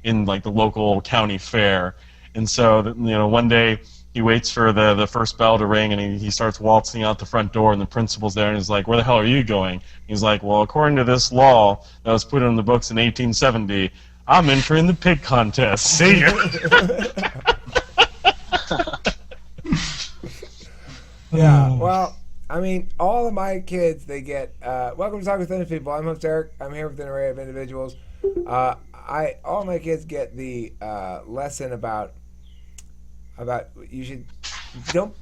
in like the local county fair. And so, one day he waits for the first bell to ring, and he starts waltzing out the front door, and the principal's there, and he's like, "Where the hell are you going?" He's like, "Well, according to this law that was put in the books in 1870, I'm entering the pig contest. See ya." Yeah, well, I mean, all of my kids, they get, welcome to Talk with Thunder People. I'm host Eric. I'm here with an array of individuals. All my kids get the lesson about you should,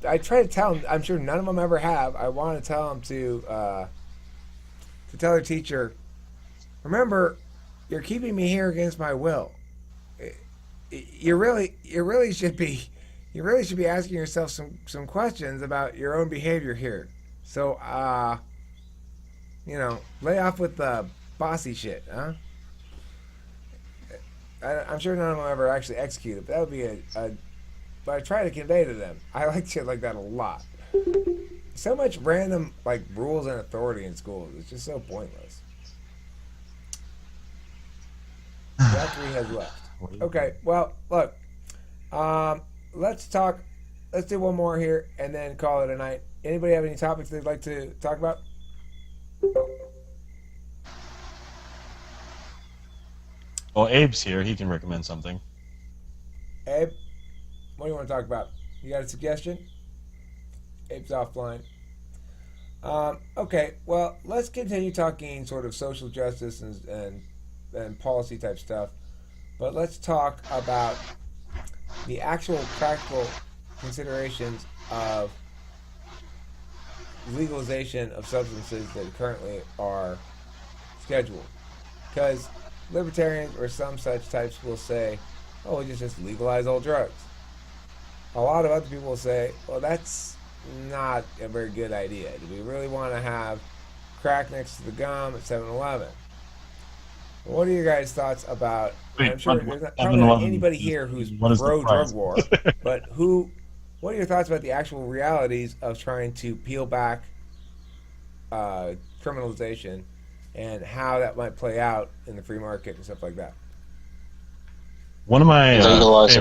I try to tell them, I'm sure none of them ever have, I want to tell them to tell their teacher, remember, you're keeping me here against my will. You really should be asking yourself some questions about your own behavior here. So, lay off with the bossy shit, huh? I'm sure none of them ever actually execute it, but that would be but I try to convey to them. I like shit like that a lot. So much random, like, rules and authority in schools. It's just so pointless. Zachary has left. Okay, well, look. Let's do one more here and then call it a night. Anybody have any topics they'd like to talk about? Well, Abe's here. He can recommend something. Abe, what do you want to talk about? You got a suggestion? Abe's offline. Okay, well, let's continue talking sort of social justice and policy type stuff. But let's talk about the actual practical considerations of legalization of substances that currently are scheduled. Because libertarians or some such types will say, oh, we just legalize all drugs. A lot of other people will say, well, that's not a very good idea. Do we really want to have crack next to the gum at 7-Eleven? What are your guys' thoughts about... I'm sure there's probably not anybody here who's pro-drug war, but what are your thoughts about the actual realities of trying to peel back criminalization and how that might play out in the free market and stuff like that? One of my legalize.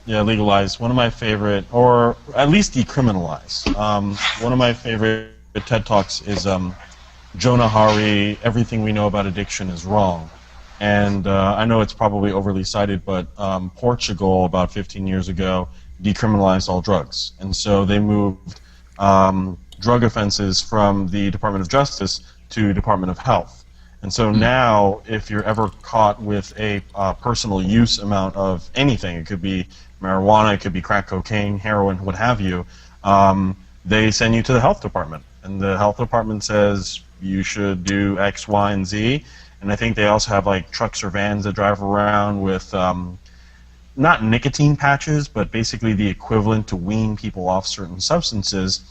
Legalize. One of my favorite, or at least decriminalize. One of my favorite TED Talks is Jonah Hari, Everything We Know About Addiction is Wrong. And I know it's probably overly cited, but Portugal, about 15 years ago, decriminalized all drugs. And so they moved drug offenses from the Department of Justice to Department of Health. And so now, if you're ever caught with a personal use amount of anything, it could be marijuana, it could be crack cocaine, heroin, what have you, they send you to the health department. And the health department says you should do X, Y, and Z. And I think they also have like trucks or vans that drive around with not nicotine patches, but basically the equivalent to wean people off certain substances.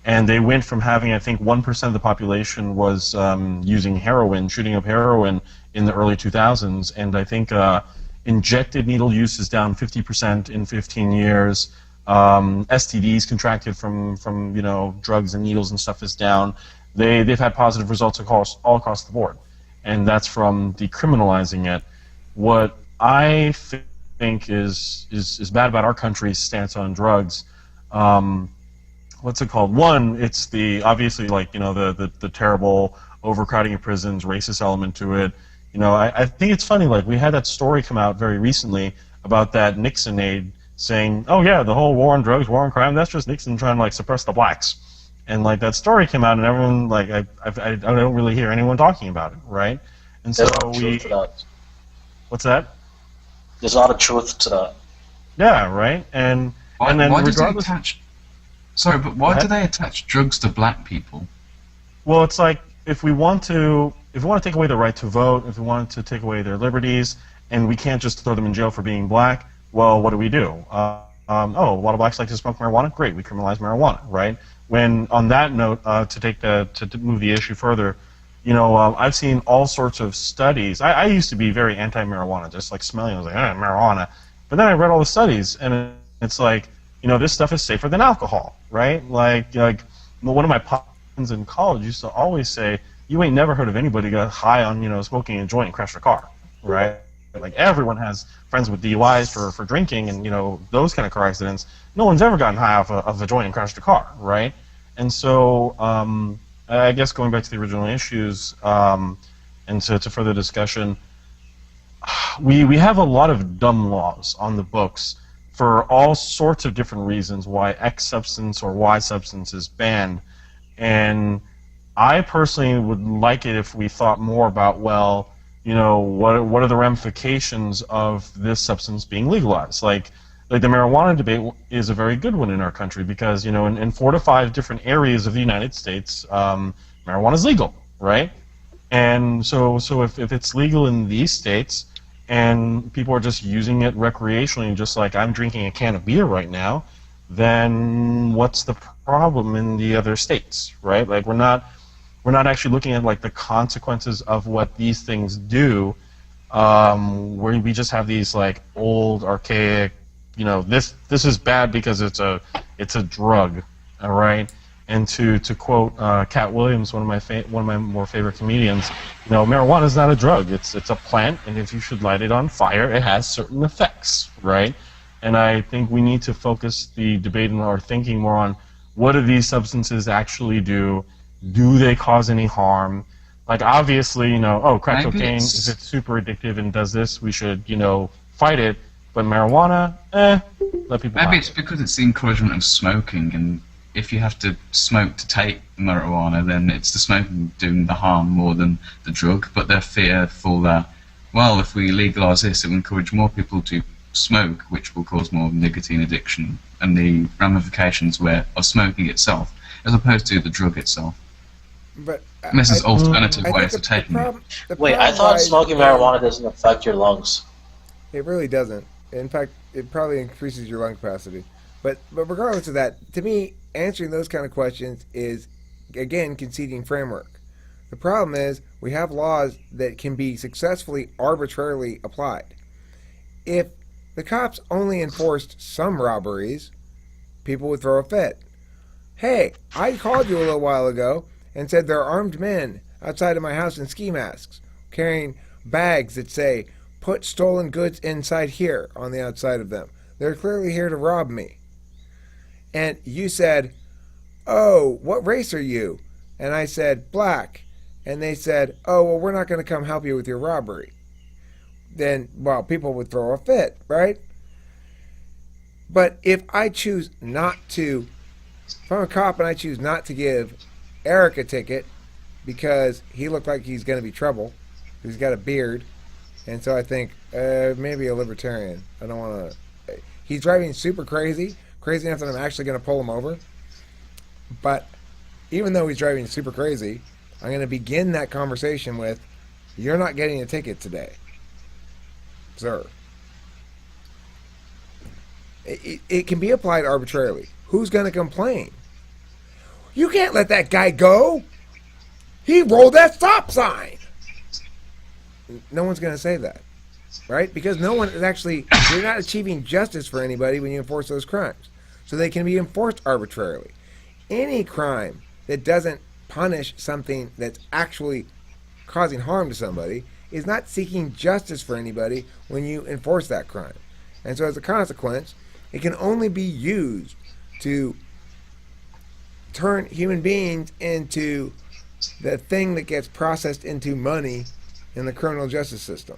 And they went from having, I think, 1% of the population was using heroin, shooting up heroin in the early 2000s. And I think injected needle use is down 50% in 15 years. STDs contracted from drugs and needles and stuff is down. They've had positive results all across the board. And that's from decriminalizing it. What I think is bad about our country's stance on drugs, what's it called? One, it's obviously the terrible overcrowding of prisons, racist element to it. I think it's funny, like we had that story come out very recently about that Nixon aide saying, oh yeah, the whole war on drugs, war on crime, that's just Nixon trying to suppress the blacks. And that story came out, and everyone I don't really hear anyone talking about it, right? And so what's that? There's a lot of truth to that. Yeah, right. And then why regardless, do they attach? Sorry, but why do they attach drugs to black people? Well, it's like if we want to take away their right to vote, if we want to take away their liberties, and we can't just throw them in jail for being black, well, what do? A lot of blacks like to smoke marijuana. Great, we criminalize marijuana, right? When on that note, to move the issue further, I've seen all sorts of studies. I used to be very anti-marijuana, just like smelling. I was like, marijuana. But then I read all the studies, and it's like, this stuff is safer than alcohol, right? Like one of my friends in college used to always say, you ain't never heard of anybody got high on, smoking a joint and crashed a car, right? Like everyone has friends with DUIs for drinking and those kind of car accidents. No one's ever gotten high off of a joint and crashed a car, right? And so I guess going back to the original issues and to further discussion, we have a lot of dumb laws on the books for all sorts of different reasons why X substance or Y substance is banned. And I personally would like it if we thought more about, well, what are the ramifications of this substance being legalized? Like the marijuana debate is a very good one in our country because, in 4 to 5 different areas of the United States, marijuana is legal, right? And so if it's legal in these states, and people are just using it recreationally, just like I'm drinking a can of beer right now, then what's the problem in the other states, right? Like we're not actually looking at like the consequences of what these things do, where we just have these like old archaic, this is bad because it's a drug, all right? And to quote Cat Williams, one of my more favorite comedians, marijuana is not a drug. It's a plant, and if you should light it on fire, it has certain effects, right? And I think we need to focus the debate and our thinking more on what do these substances actually do? Do they cause any harm? Like obviously, crack Maybe cocaine, if it's super addictive and does this, we should, fight it. But marijuana, let people. Maybe it's because it's the encouragement of smoking, and if you have to smoke to take marijuana, then it's the smoking doing the harm more than the drug. But they're fearful that, well, if we legalise this, it will encourage more people to smoke, which will cause more nicotine addiction and the ramifications of smoking itself, as opposed to the drug itself. But And this is alternative ways of taking it. Wait, I thought smoking marijuana doesn't affect your lungs. It really doesn't. In fact, it probably increases your lung capacity. But regardless of that, to me, answering those kind of questions is, again, conceding framework. The problem is we have laws that can be successfully arbitrarily applied. If the cops only enforced some robberies, people would throw a fit. Hey, I called you a little while ago and said there are armed men outside of my house in ski masks, carrying bags that say, put stolen goods inside here on the outside of them. They're clearly here to rob me. And you said, oh, what race are you? And I said, black. And they said, oh, well, we're not going to come help you with your robbery. Then, well, people would throw a fit, right? But if I choose not to, if I'm a cop and I choose not to give Eric a ticket because he looked like he's going to be trouble, he's got a beard, and so I think maybe a libertarian. I don't want to. He's driving super crazy enough that I'm actually going to pull him over. But even though he's driving super crazy, I'm going to begin that conversation with, "You're not getting a ticket today, sir." It can be applied arbitrarily. Who's going to complain? You can't let that guy go. He rolled that stop sign. No one's going to say that, right? Because no one is actually, you're not achieving justice for anybody when you enforce those crimes. So they can be enforced arbitrarily. Any crime that doesn't punish something that's actually causing harm to somebody is not seeking justice for anybody when you enforce that crime. And so as a consequence, it can only be used to turn human beings into the thing that gets processed into money in the criminal justice system.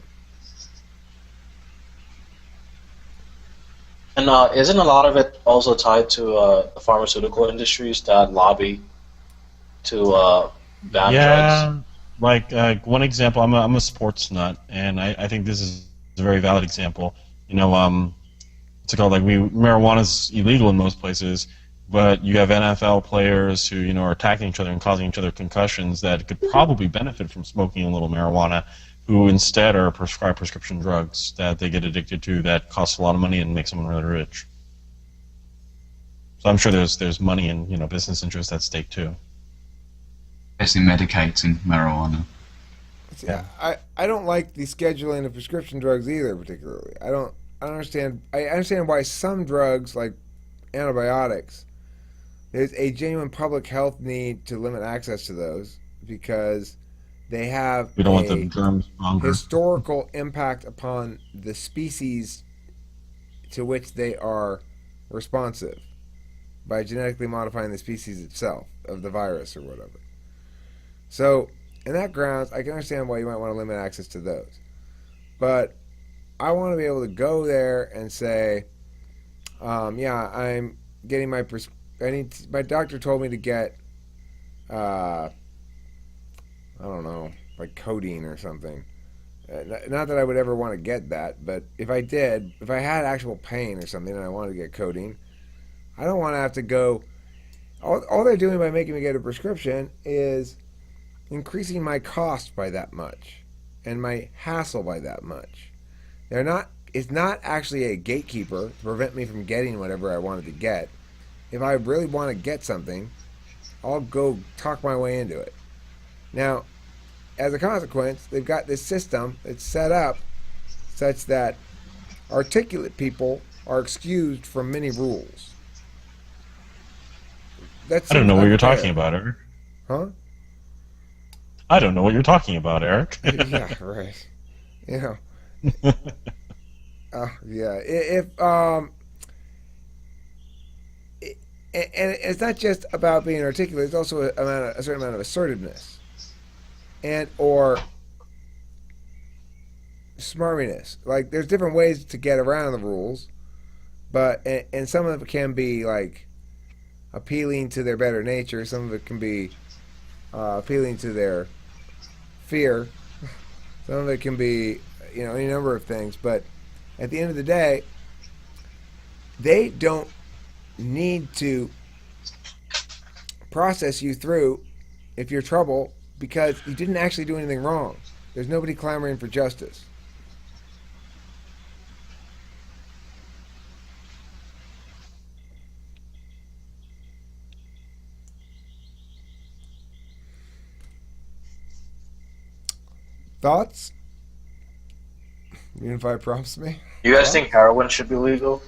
And isn't a lot of it also tied to the pharmaceutical industries that lobby to ban drugs? Like one example, I'm a sports nut, and I think this is a very valid example. What's it called? Like marijuana is illegal in most places, but you have NFL players who are attacking each other and causing each other concussions that could probably benefit from smoking a little marijuana, who instead are prescribed prescription drugs that they get addicted to that cost a lot of money and make someone really rich. So I'm sure there's money and business interests at stake too. Basically medicating marijuana. Yeah. I don't like the scheduling of prescription drugs either particularly. I understand why some drugs like antibiotics, there's a genuine public health need to limit access to those because they have We don't want the a germs stronger. historical impact upon the species to which they are responsive by genetically modifying the species itself of the virus or whatever. So, in that grounds, I can understand why you might want to limit access to those. But I want to be able to go there and say, yeah, I'm getting my my doctor told me to get, I don't know, like codeine or something. Not that I would ever want to get that, but if I did, if I had actual pain or something and I wanted to get codeine, I don't want to have to go. All they're doing by making me get a prescription is increasing my cost by that much and my hassle by that much. They're not. It's not actually a gatekeeper to prevent me from getting whatever I wanted to get. If I really want to get something, I'll go talk my way into it. Now, as a consequence, they've got this system that's set up such that articulate people are excused from many rules. That I don't seems know what you're unfair. talking about, Eric. Huh? I don't know what you're talking about, Eric. Yeah, right. You know, yeah. And it's not just about being articulate. It's also a certain amount of assertiveness and or smarminess. Like there's different ways to get around the rules, but and some of it can be like appealing to their better nature. Some of it can be appealing to their fear. Some of it can be, any number of things. But at the end of the day, they don't need to process you through if you're trouble because you didn't actually do anything wrong. There's nobody clamoring for justice. Thoughts? Unified prompts me. You guys Thoughts? think heroin should be legal?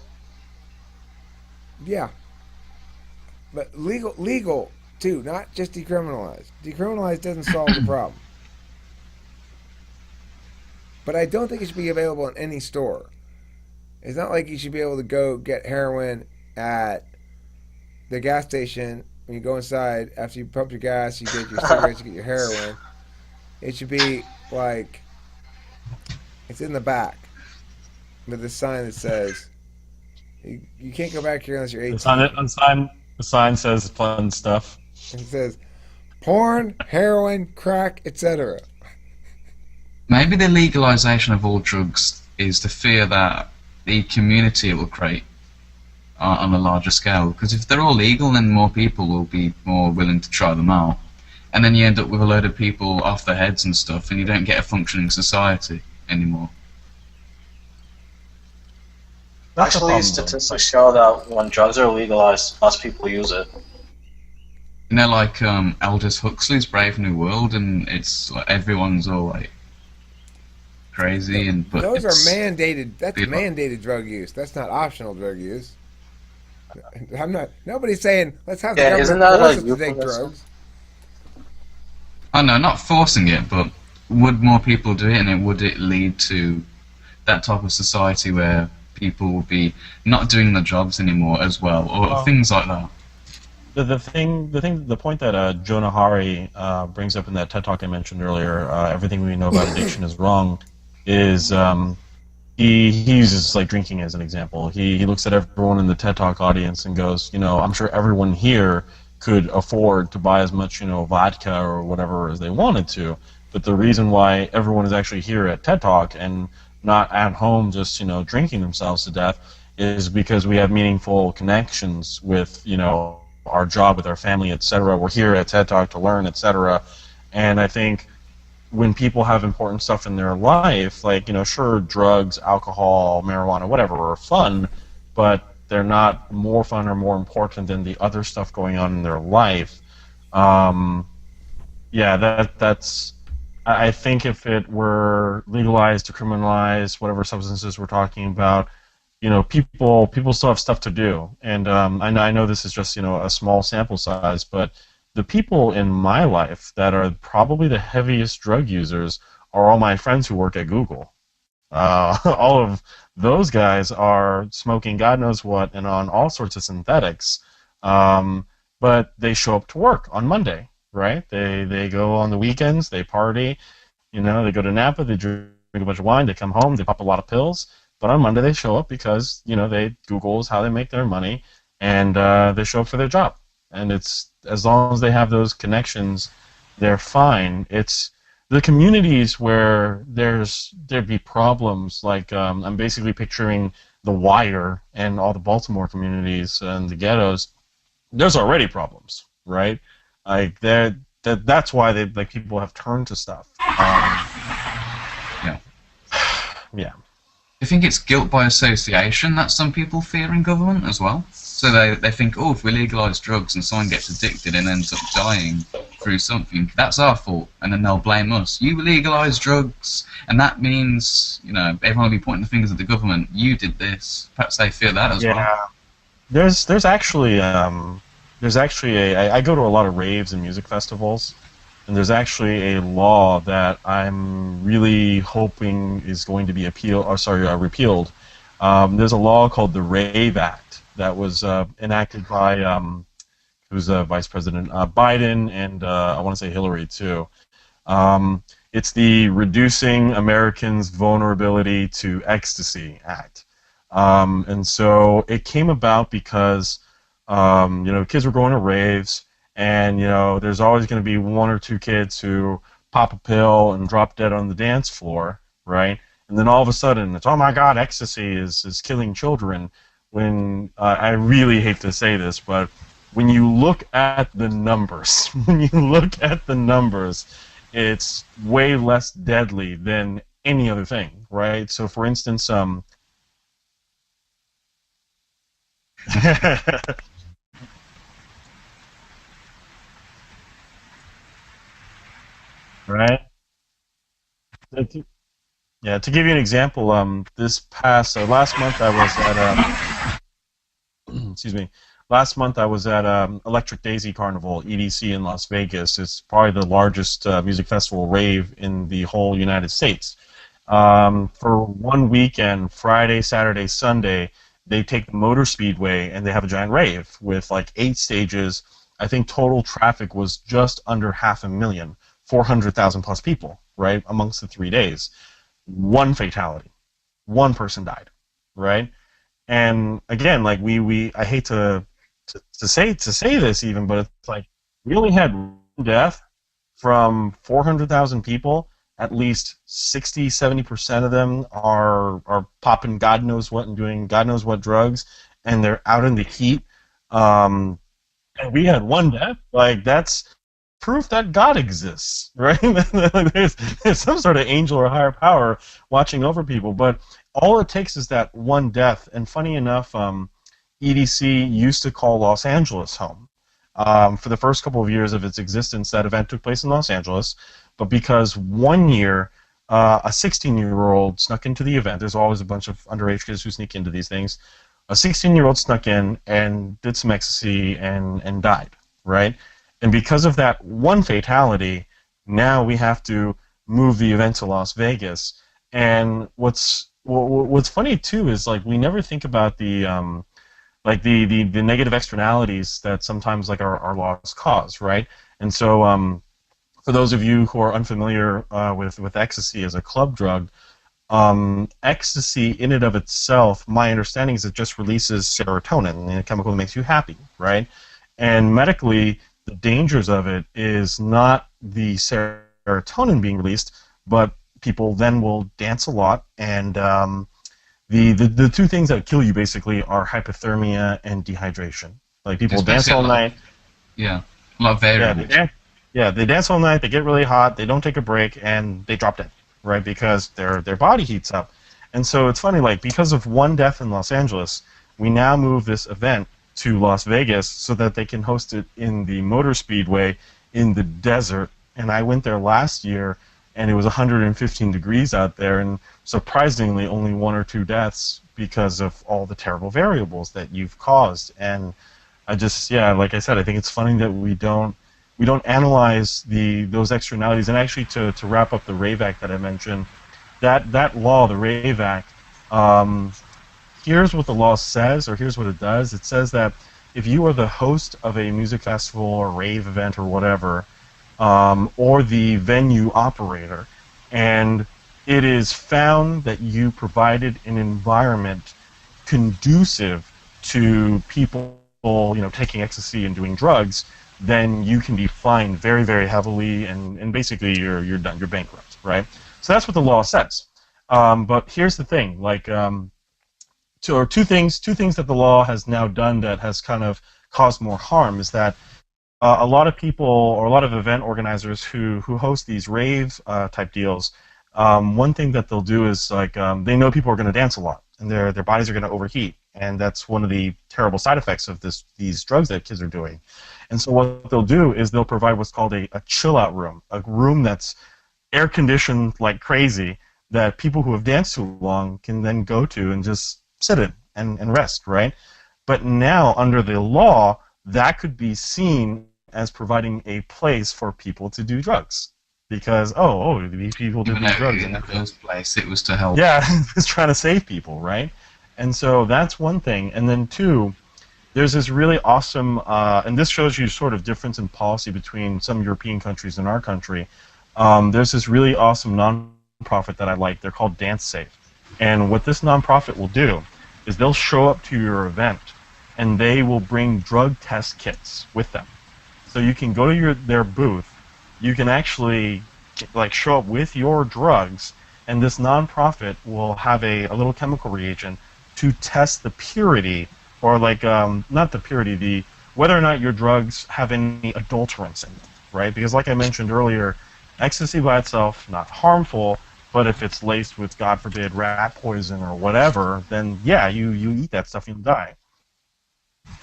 Yeah, but legal too, not just decriminalized. Decriminalized doesn't solve the problem. But I don't think it should be available in any store. It's not like you should be able to go get heroin at the gas station when you go inside after you pump your gas, you get your cigarettes, you get your heroin. It should be like it's in the back with a sign that says you can't go back here unless you're 18. The sign says fun stuff. It says porn, heroin, crack, etc. Maybe the legalization of all drugs is the fear that the community it will create on a larger scale. Because if they're all legal, then more people will be more willing to try them out. And then you end up with a load of people off their heads and stuff, and you don't get a functioning society anymore. That's the Actually, problem, statistics show that when drugs are legalized, less people use it. Like Aldous Huxley's Brave New World, and it's like everyone's all like crazy, but those are it's, mandated. That's people- mandated drug use. That's not optional drug use. I'm not. Nobody's saying let's have the Yeah, government isn't that force a us to take euphemism? drugs. I know, not forcing it, but would more people do it, and would it lead to that type of society where people will be not doing the jobs anymore as well, or things like that? The point that Jonah Hari brings up in that TED Talk I mentioned earlier, everything we know about addiction is wrong, is he uses like drinking as an example. He looks at everyone in the TED Talk audience and goes, I'm sure everyone here could afford to buy as much, vodka or whatever as they wanted to. But the reason why everyone is actually here at TED Talk and not at home just, drinking themselves to death is because we have meaningful connections with, our job, with our family, etc. We're here at TED Talk to learn, etc. And I think when people have important stuff in their life, like, sure, drugs, alcohol, marijuana, whatever, are fun, but they're not more fun or more important than the other stuff going on in their life. That's. I think if it were legalized, decriminalized, whatever substances we're talking about, people still have stuff to do. And I know this is just a small sample size, but the people in my life that are probably the heaviest drug users are all my friends who work at Google. All of those guys are smoking God knows what and on all sorts of synthetics, but they show up to work on Monday, right? They go on the weekends, they party, they go to Napa, they drink a bunch of wine, they come home, they pop a lot of pills, but on Monday they show up because they Google is how they make their money, and they show up for their job, and it's as long as they have those connections, they're fine. It's the communities where there'd be problems, like I'm basically picturing the Wire and all the Baltimore communities and the ghettos. There's already problems, right? Like that's why people have turned to stuff. Yeah. Yeah. I think it's guilt by association that some people fear in government as well. So they think, oh, if we legalise drugs and someone gets addicted and ends up dying through something, that's our fault, and then they'll blame us. You legalise drugs, and that means, everyone will be pointing the fingers at the government. You did this. Perhaps they fear that as well. There's actually I go to a lot of raves and music festivals, and there's actually a law that I'm really hoping is going to be repealed. There's a law called the Rave Act that was enacted by who's Vice President Biden and I want to say Hillary too. It's the Reducing Americans' Vulnerability to Ecstasy Act, and so it came about because kids were going to raves. And, there's always going to be one or two kids who pop a pill and drop dead on the dance floor, right? And then all of a sudden, it's, oh my God, ecstasy is killing children. When I really hate to say this, but when you look at the numbers, it's way less deadly than any other thing, right? So, for instance, right? Yeah, to give you an example, this past last month I was at excuse me. Last month I was at Electric Daisy Carnival, EDC in Las Vegas. It's probably the largest music festival rave in the whole United States. For one weekend, Friday, Saturday, Sunday, they take the Motor Speedway and they have a giant rave with like 8 stages. I think total traffic was just under 500,000, 400,000 plus people, right, amongst the 3 days. One fatality, one person died, right? And again, like I hate to say this even, but it's like we only had one death from 400,000 people. At least 60-70% of them are popping God knows what and doing God knows what drugs, and they're out in the heat. And we had one death. Like that's proof that God exists, right? there's some sort of angel or higher power watching over people, but all it takes is that one death. And funny enough, EDC used to call Los Angeles home. For the first couple of years of its existence, that event took place in Los Angeles, but because one year a 16-year-old snuck into the event, there's always a bunch of underage kids who sneak into these things, a 16-year-old snuck in and did some ecstasy and died, right? And because of that one fatality, now we have to move the event to Las Vegas. And what's funny too is like we never think about the the negative externalities that sometimes like our laws cause, right? And so for those of you who are unfamiliar with ecstasy as a club drug, ecstasy in and of itself, my understanding is it just releases serotonin, a chemical that makes you happy, right? And medically, the dangers of it is not the serotonin being released, but people then will dance a lot, and the two things that kill you basically are hypothermia and dehydration. Like people dance all night. Yeah, a lot of variables. They dance all night. They get really hot. They don't take a break, and they drop dead, right? Because their body heats up. And so it's funny, like because of one death in Los Angeles, we now move this event to Las Vegas so that they can host it in the Motor Speedway in the desert. And I went there last year, and it was 115 degrees out there, and surprisingly only 1 or 2 deaths because of all the terrible variables that you've caused. And I just, like I said, I think it's funny that we don't we don't analyze those externalities. And actually, to wrap up the Rave Act that I mentioned, that law, the Rave Act, um, here's what the law says, or here's what it does. It says that if you are the host of a music festival or rave event or whatever, or the venue operator, and it is found that you provided an environment conducive to people, taking ecstasy and doing drugs, then you can be fined very, very heavily, and basically you're done, you're bankrupt, right? So that's what the law says. But here's the thing, like, two things that the law has now done that has kind of caused more harm is that a lot of people or a lot of event organizers who host these rave type deals, one thing that they'll do is like they know people are going to dance a lot and their bodies are going to overheat, and that's one of the terrible side effects of these drugs that kids are doing. And so what they'll do is they'll provide what's called a chill out room, a room that's air conditioned like crazy, that people who have danced too long can then go to and just sit in and rest, right? But now under the law, that could be seen as providing a place for people to do drugs, because these people do Even these though drugs, in the first place it was to help. yeah, it's trying to save people, right? And so that's one thing. And then two, there's this really awesome, and this shows you sort of difference in policy between some European countries and our country. There's this really awesome nonprofit that I like. They're called Dance Safe, and what this nonprofit will do is they'll show up to your event, and they will bring drug test kits with them. So you can go to their booth, you can actually like show up with your drugs, and this nonprofit will have a little chemical reagent to test the purity, or like not the purity, the whether or not your drugs have any adulterants in them, right? Because like I mentioned earlier, ecstasy by itself not harmful, but if it's laced with, God forbid, rat poison or whatever, then yeah, you eat that stuff and you die.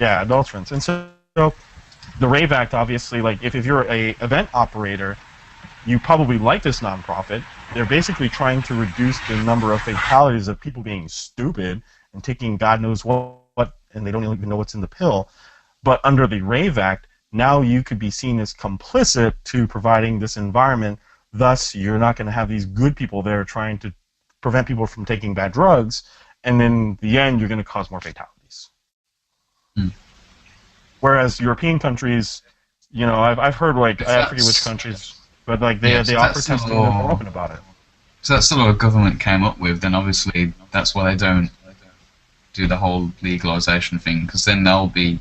Yeah, adulterants. And so the Rave Act, obviously, like if you're a event operator, you probably like this nonprofit. They're basically trying to reduce the number of fatalities of people being stupid and taking God knows what, and they don't even know what's in the pill. But under the Rave Act, now you could be seen as complicit to providing this environment. Thus, you're not going to have these good people there trying to prevent people from taking bad drugs, and in the end, you're going to cause more fatalities. Mm. Whereas European countries, I've heard, like, If I forget which that's countries, but like they yeah, so offer that's the testing and they're law. open about it. So that's the law the government came up with. Then obviously that's why they don't do the whole legalization thing, because then they'll be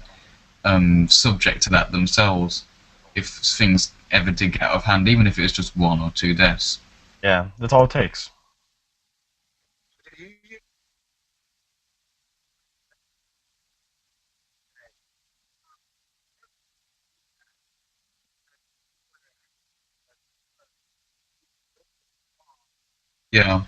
subject to that themselves if things ever did get out of hand, even if it was just 1 or 2 deaths. Yeah, that's all it takes. Yeah.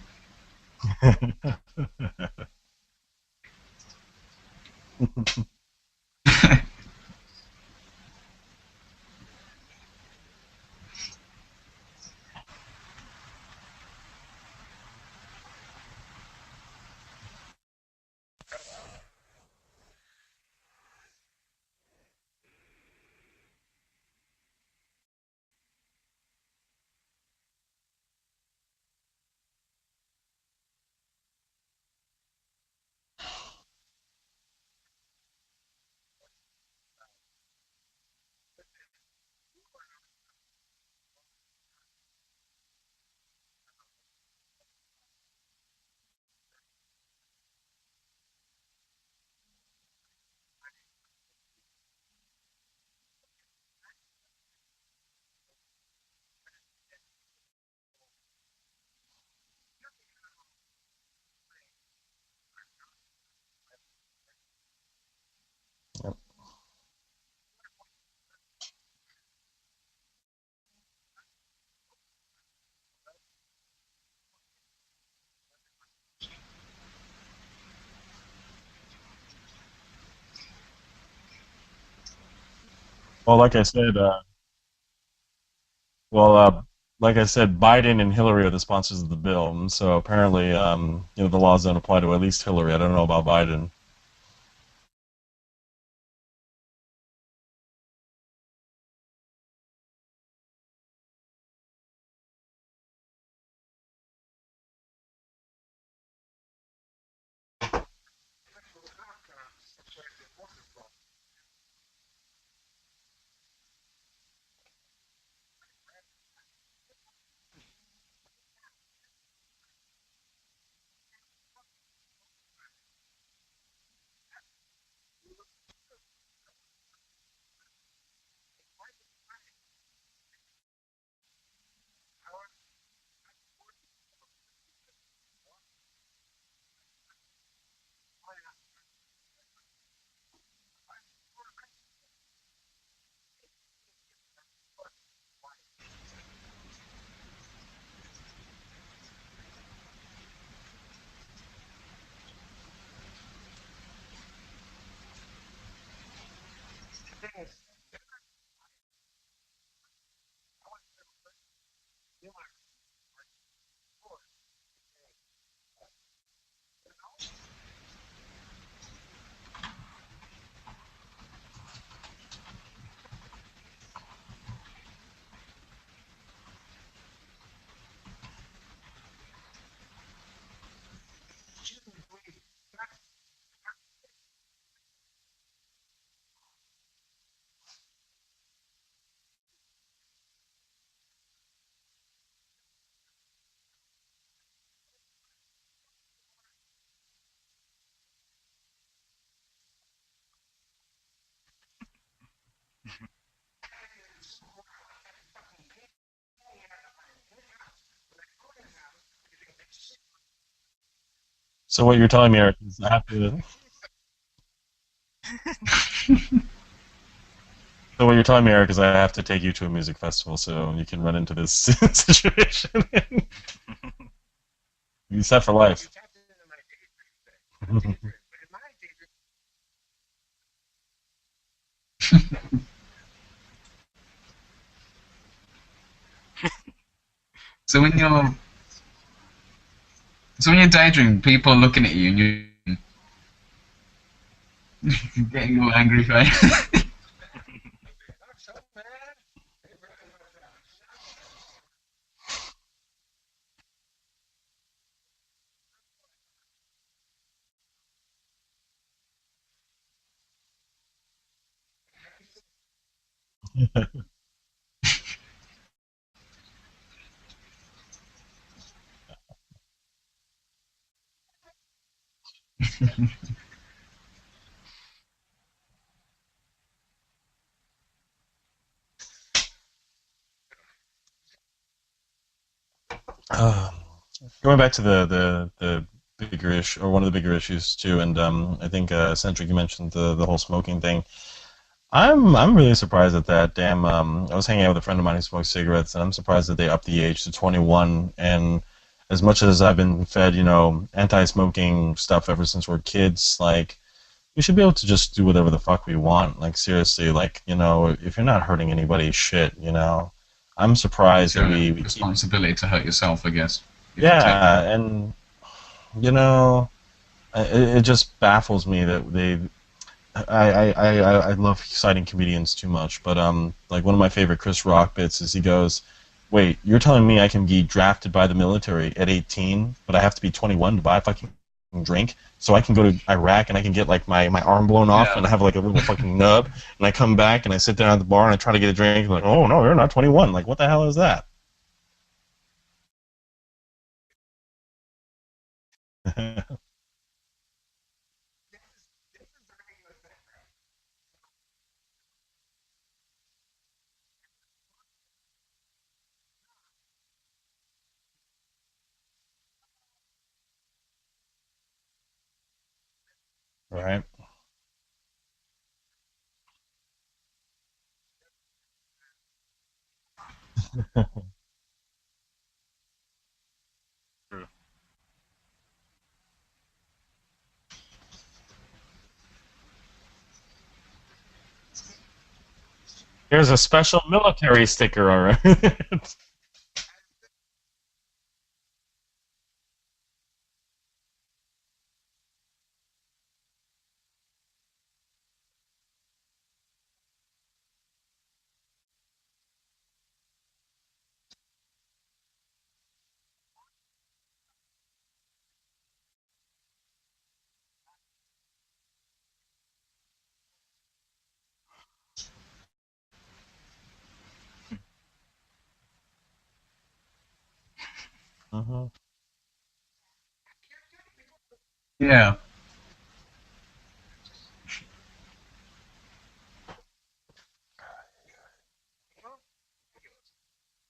Yep. Well, well, uh, like I said, Biden and Hillary are the sponsors of the bill, and so apparently, the laws don't apply to at least Hillary. I don't know about Biden. So what you're telling me, Eric, is I have to. So what you're telling me, Eric, is I have to take you to a music festival so you can run into this situation. You set for life. So when you're so when you're daydreaming, people are looking at you and you're getting all angry face. Uh, Going back to the bigger issue, or one of the bigger issues too, and I think Centric, you mentioned the whole smoking thing. I'm really surprised at that. Damn, I was hanging out with a friend of mine who smokes cigarettes, and I'm surprised that they upped the age to 21. And as much as I've been fed, anti-smoking stuff ever since we're kids, like we should be able to just do whatever the fuck we want. Like seriously, like if you're not hurting anybody, shit. I'm surprised It's that your we keep. responsibility to hurt yourself, I guess. If you take Yeah, and you know, it just baffles me that I love citing comedians too much, but like one of my favorite Chris Rock bits is he goes, "Wait, you're telling me I can be drafted by the military at 18, but I have to be 21 to buy a fucking drink, so I can go to Iraq and I can get like my arm blown off yeah. and I have like a little fucking nub, and I come back and I sit down at the bar and I try to get a drink, and like, oh no, you're not 21. Like, what the hell is that?" Right. True. Here's a special military sticker, all right. Hmm. Yeah.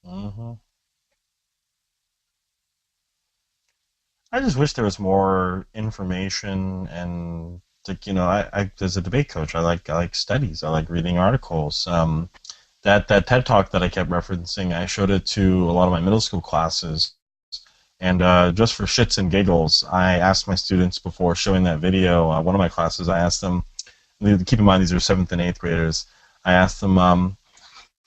Hmm. I just wish there was more information and like I as a debate coach, I like studies. I like reading articles. That TED talk that I kept referencing, I showed it to a lot of my middle school classes, and just for shits and giggles, I asked my students before showing that video. One of my classes, I asked them. Keep in mind these are seventh and eighth graders. I asked them,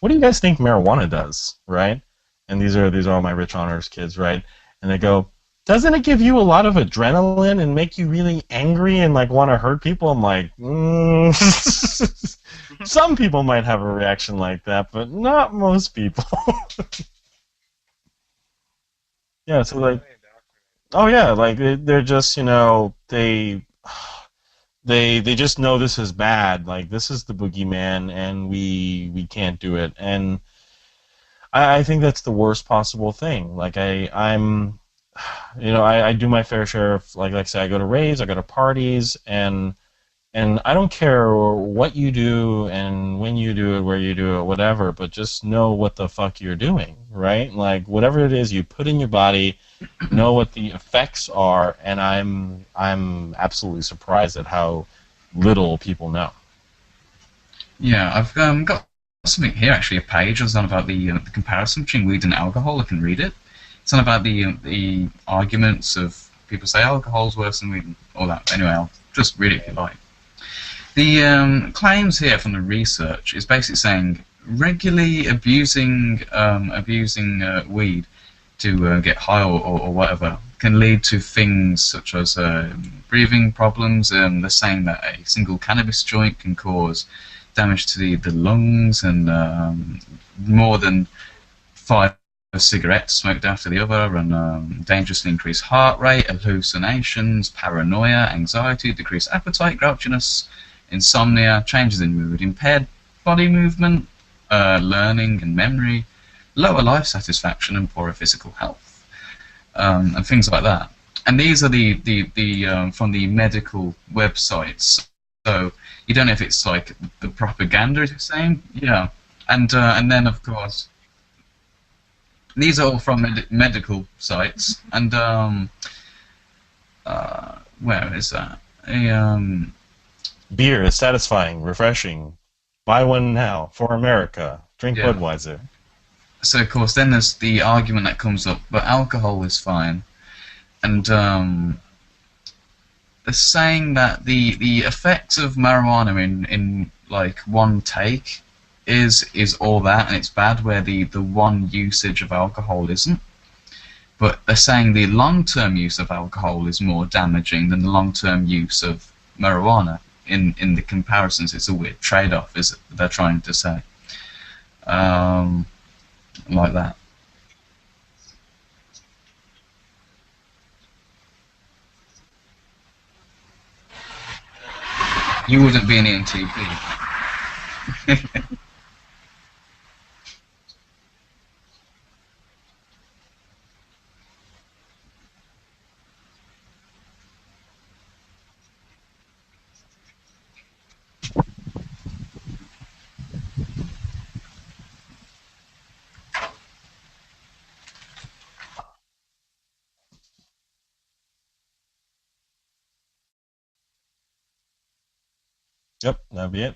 what do you guys think marijuana does, right? And these are all my rich honors kids, right? And they go, doesn't it give you a lot of adrenaline and make you really angry and like want to hurt people? I'm like, some people might have a reaction like that, but not most people. Yeah, so like, oh yeah, like they're just they just know this is bad. Like this is the boogeyman, and we can't do it. And I think that's the worst possible thing. Like I'm I do my fair share of like I say I go to raves, I go to parties, and And I don't care what you do and when you do it, where you do it, whatever, but just know what the fuck you're doing, right? Like whatever it is you put in your body, know what the effects are, and I'm absolutely surprised at how little people know. Yeah, I've got something here actually, a page. It's on about the comparison between weed and alcohol. I can read it. It's on about the arguments of people say alcohol's worse than weed and all that. Anyway, I'll just read it if you like. The claims here from the research is basically saying regularly abusing weed to get high or whatever can lead to things such as breathing problems. They're saying that a single cannabis joint can cause damage to the lungs and more than 5 cigarettes smoked after the other, and dangerously increased heart rate, hallucinations, paranoia, anxiety, decreased appetite, grouchiness, insomnia, changes in mood, impaired body movement, learning and memory, lower life satisfaction, and poorer physical health, and things like that. And these are the from the medical websites. So you don't know if it's like the propaganda is saying, yeah, and then of course these are all from medical sites, and where is that? Beer is satisfying, refreshing. Buy one now for America. Drink Yeah. Budweiser. So of course, then there's the argument that comes up, but alcohol is fine, and they're saying that the effects of marijuana in like one take is all that, and it's bad where the one usage of alcohol isn't. But they're saying the long-term use of alcohol is more damaging than the long-term use of marijuana. In the comparisons, it's a weird trade-off, is they're trying to say, um, like that. You wouldn't be an ENTP. Yep, that'd be it.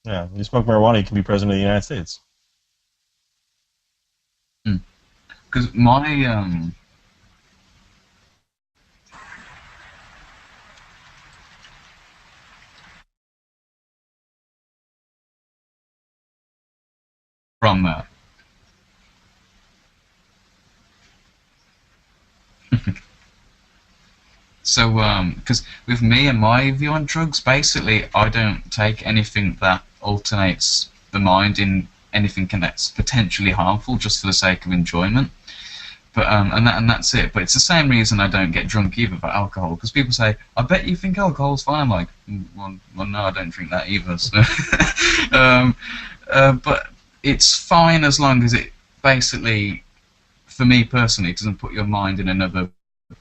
Yeah, you smoke marijuana, you can be president of the United States. Because my from So, because with me and my view on drugs, basically, I don't take anything that alternates the mind in anything that's potentially harmful just for the sake of enjoyment. But and that's it. But it's the same reason I don't get drunk either for alcohol. Because people say, "I bet you think alcohol's fine." I'm like, well, no, I don't drink that either. So, um, but it's fine as long as it basically, for me personally, doesn't put your mind in another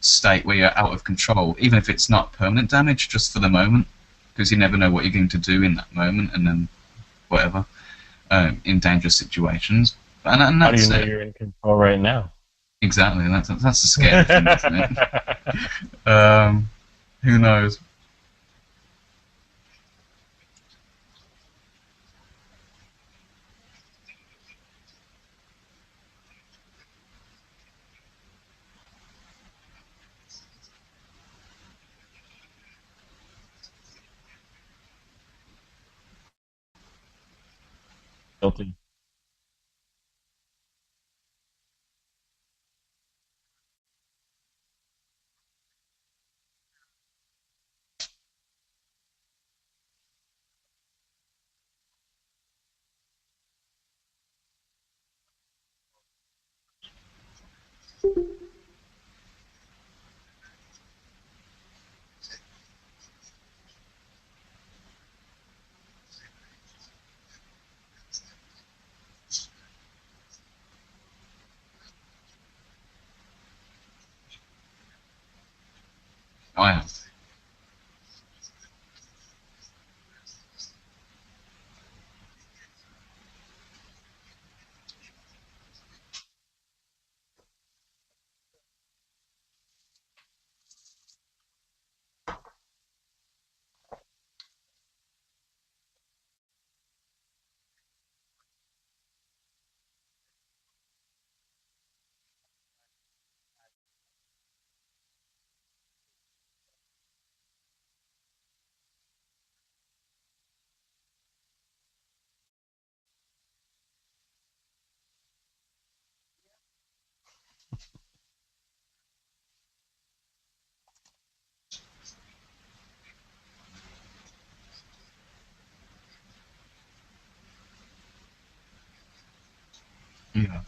state where you're out of control, even if it's not permanent damage, just for the moment, because you never know what you're going to do in that moment, and then whatever, in dangerous situations. And How do you that's know it. you're in control right now? Exactly. That's the scary thing, isn't it? Who knows? Guilty. I have. Yeah.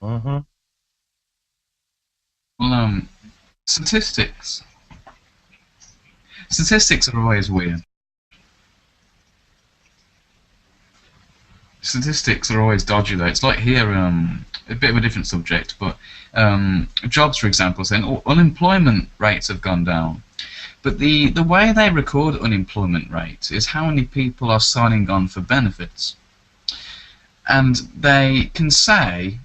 Hmm. Well, statistics. Statistics are always weird. Statistics are always dodgy though. It's like here, a bit of a different subject, but jobs, for example, saying unemployment rates have gone down. But the way they record unemployment rates is how many people are signing on for benefits. And they can say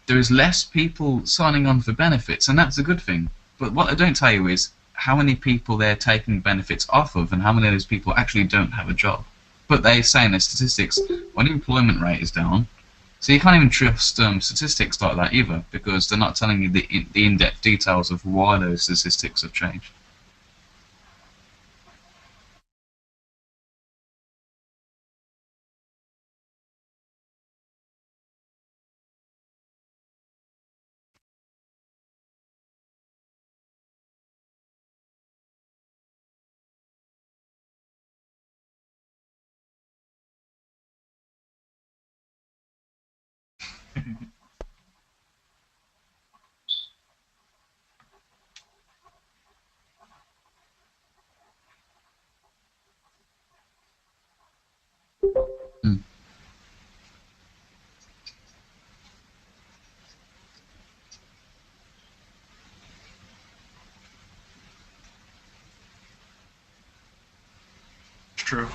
there is less people signing on for benefits, and that's a good thing. But what they don't tell you is how many people they're taking benefits off of and how many of those people actually don't have a job. But they say in their statistics, unemployment rate is down. So you can't even trust statistics like that either, because they're not telling you the in-depth details of why those statistics have changed. Hmm. True.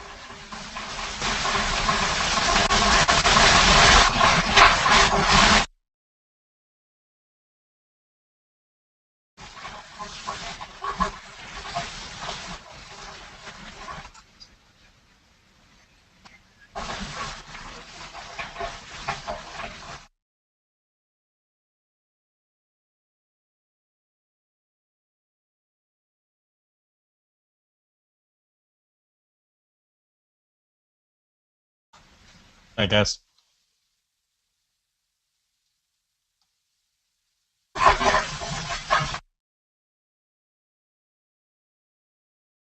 I guess.